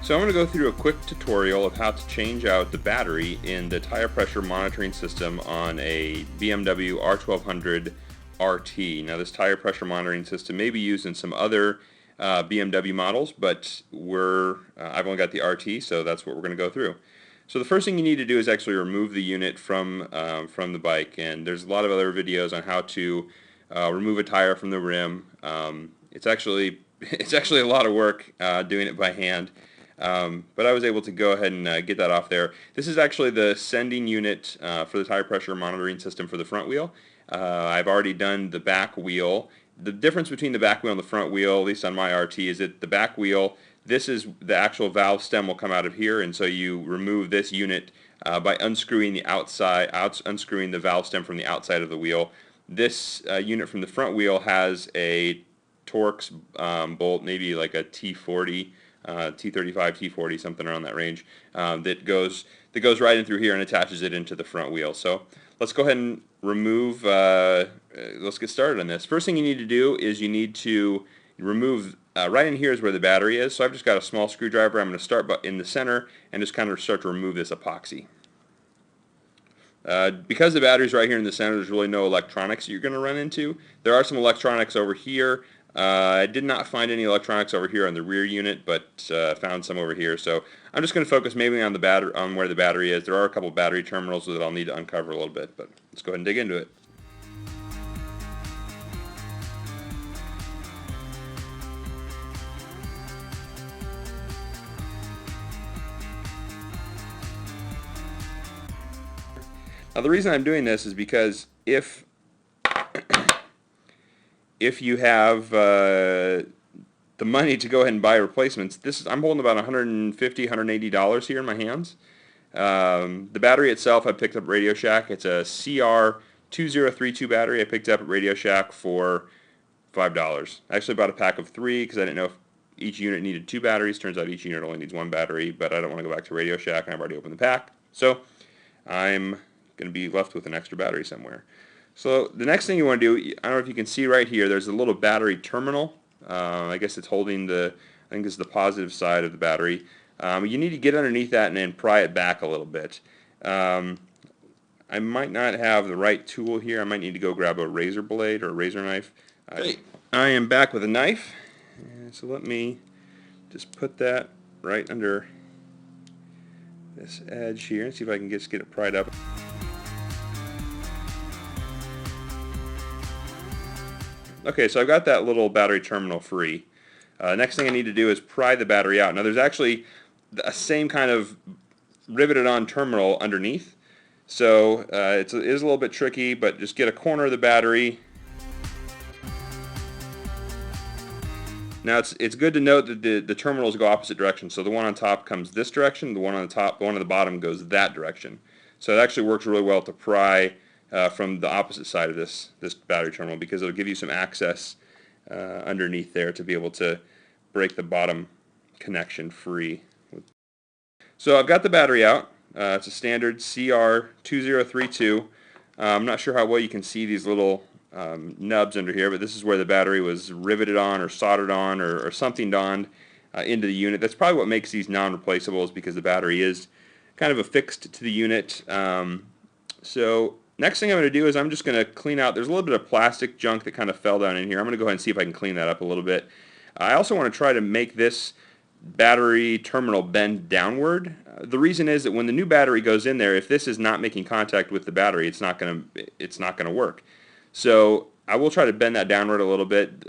So I'm going to go through a quick tutorial of how to change out the battery in the tire pressure monitoring system on a BMW R1200RT. Now this tire pressure monitoring system may be used in some other BMW models, but I've only got the RT, so that's what we're going to go through. So the first thing you need to do is actually remove the unit from the bike, and there's a lot of other videos on how to remove a tire from the rim. It's actually a lot of work doing it by hand. But I was able to go ahead and get that off there. This is actually the sending unit for the tire pressure monitoring system for the front wheel. I've already done the back wheel. The difference between the back wheel and the front wheel, at least on my RT, is that the back wheel, this is the actual valve stem will come out of here, and so you remove this unit by unscrewing unscrewing the valve stem from the outside of the wheel. This unit from the front wheel has a Torx bolt, maybe like a T40. T35, T40, something around that range, that goes right in through here and attaches it into the front wheel. So let's go ahead and remove, let's get started on this. First thing you need to do is you need to remove, right in here is where the battery is. So I've just got a small screwdriver. I'm going to start in the center and just kind of start to remove this epoxy. Because the battery's right here in the center, there's really no electronics you're going to run into. There are some electronics over here. I did not find any electronics over here on the rear unit, but found some over here. So I'm just going to focus mainly on on where the battery is. There are a couple of battery terminals that I'll need to uncover a little bit, but let's go ahead and dig into it. Now the reason I'm doing this is because if you have the money to go ahead and buy replacements, I'm holding about $150, $180 here in my hands. The battery itself I picked up at Radio Shack. It's a CR2032 battery I picked up at Radio Shack for $5. I actually bought a pack of 3 because I didn't know if each unit needed 2 batteries. Turns out each unit only needs 1 battery, but I don't want to go back to Radio Shack and I've already opened the pack. So I'm going to be left with an extra battery somewhere. So the next thing you want to do, I don't know if you can see right here, there's a little battery terminal. I guess it's holding I think this is the positive side of the battery. You need to get underneath that and then pry it back a little bit. I might not have the right tool here. I might need to go grab a razor blade or a razor knife. I am back with a knife. So let me just put that right under this edge here and see if I can just get it pried up. Okay, so I've got that little battery terminal free. Next thing I need to do is pry the battery out. Now there's actually the same kind of riveted on terminal underneath. So it is a little bit tricky, but just get a corner of the battery. Now it's good to note that the terminals go opposite directions. So the one on top comes this direction, the one on the bottom goes that direction. So it actually works really well to pry from the opposite side of this battery terminal, because it'll give you some access underneath there to be able to break the bottom connection free. So I've got the battery out. It's a standard CR2032. I'm not sure how well you can see these little nubs under here, but this is where the battery was riveted on or soldered on or something donned into the unit. That's probably what makes these non-replaceable, is because the battery is kind of affixed to the unit. So next thing I'm going to do is I'm just going to clean out, there's a little bit of plastic junk that kind of fell down in here. I'm going to go ahead and see if I can clean that up a little bit. I also want to try to make this battery terminal bend downward. The reason is that when the new battery goes in there, if this is not making contact with the battery, it's not going to work. So I will try to bend that downward a little bit.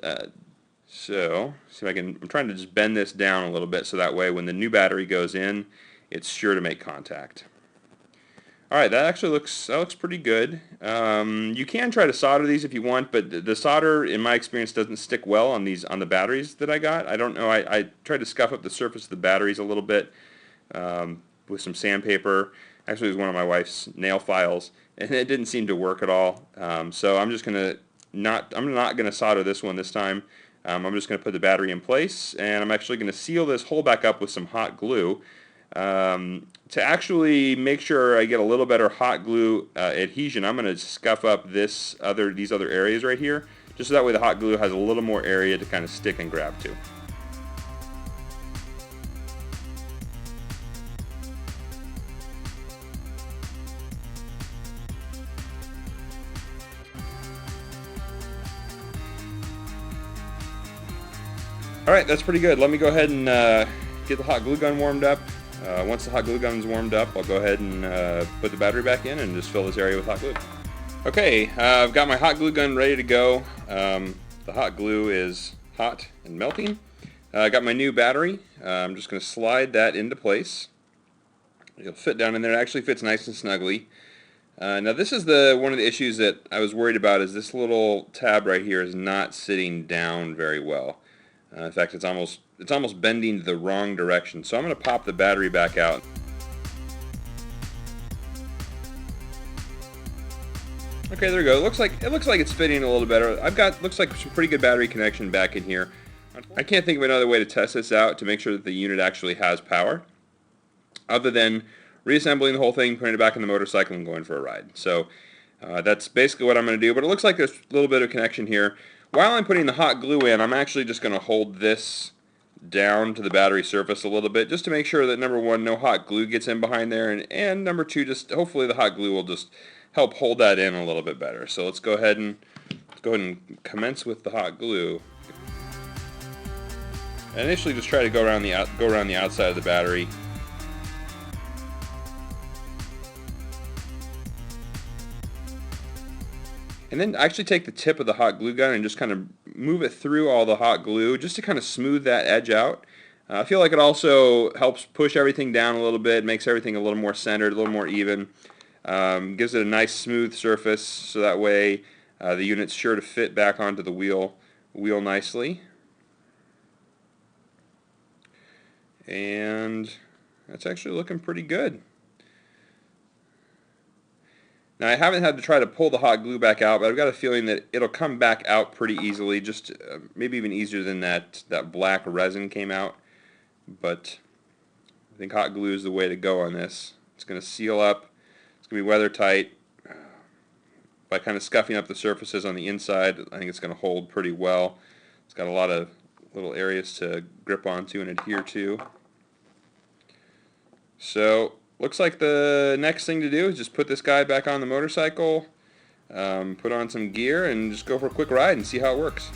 So see if I can, I'm trying to just bend this down a little bit so that way when the new battery goes in, it's sure to make contact. Alright, that looks pretty good. You can try to solder these if you want, but the solder, in my experience, doesn't stick well on the batteries that I got. I don't know. I tried to scuff up the surface of the batteries a little bit with some sandpaper. Actually, it was one of my wife's nail files, and it didn't seem to work at all. So I'm just not gonna solder this one this time. I'm just gonna put the battery in place, and I'm actually gonna seal this hole back up with some hot glue. To actually make sure I get a little better hot glue adhesion, I'm going to scuff up these other areas right here, just so that way the hot glue has a little more area to kind of stick and grab to. Alright, that's pretty good. Let me go ahead and get the hot glue gun warmed up. Once the hot glue gun is warmed up, I'll go ahead and put the battery back in and just fill this area with hot glue. Okay, I've got my hot glue gun ready to go. The hot glue is hot and melting. I got my new battery. I'm just going to slide that into place. It'll fit down in there. It actually fits nice and snugly. Now this is one of the issues that I was worried about, is this little tab right here is not sitting down very well. In fact, it's almost bending the wrong direction. So I'm going to pop the battery back out. Okay, there we go. It looks like it's fitting a little better. Looks like some pretty good battery connection back in here. I can't think of another way to test this out to make sure that the unit actually has power, other than reassembling the whole thing, putting it back in the motorcycle, and going for a ride. So that's basically what I'm going to do. But it looks like there's a little bit of connection here. While I'm putting the hot glue in, I'm actually just going to hold this down to the battery surface a little bit, just to make sure that, number one, no hot glue gets in behind there, and number two, just hopefully the hot glue will just help hold that in a little bit better. So let's go ahead and commence with the hot glue. I initially just try to go around the outside of the battery. And then actually take the tip of the hot glue gun and just kind of move it through all the hot glue, just to kind of smooth that edge out. I feel like it also helps push everything down a little bit, makes everything a little more centered, a little more even. Gives it a nice smooth surface, so that way the unit's sure to fit back onto the wheel nicely. And that's actually looking pretty good. Now, I haven't had to try to pull the hot glue back out, but I've got a feeling that it'll come back out pretty easily, just maybe even easier than that black resin came out. But I think hot glue is the way to go on this. It's going to seal up. It's going to be weather tight. By kind of scuffing up the surfaces on the inside, I think it's going to hold pretty well. It's got a lot of little areas to grip onto and adhere to. So looks like the next thing to do is just put this guy back on the motorcycle, put on some gear, and just go for a quick ride and see how it works.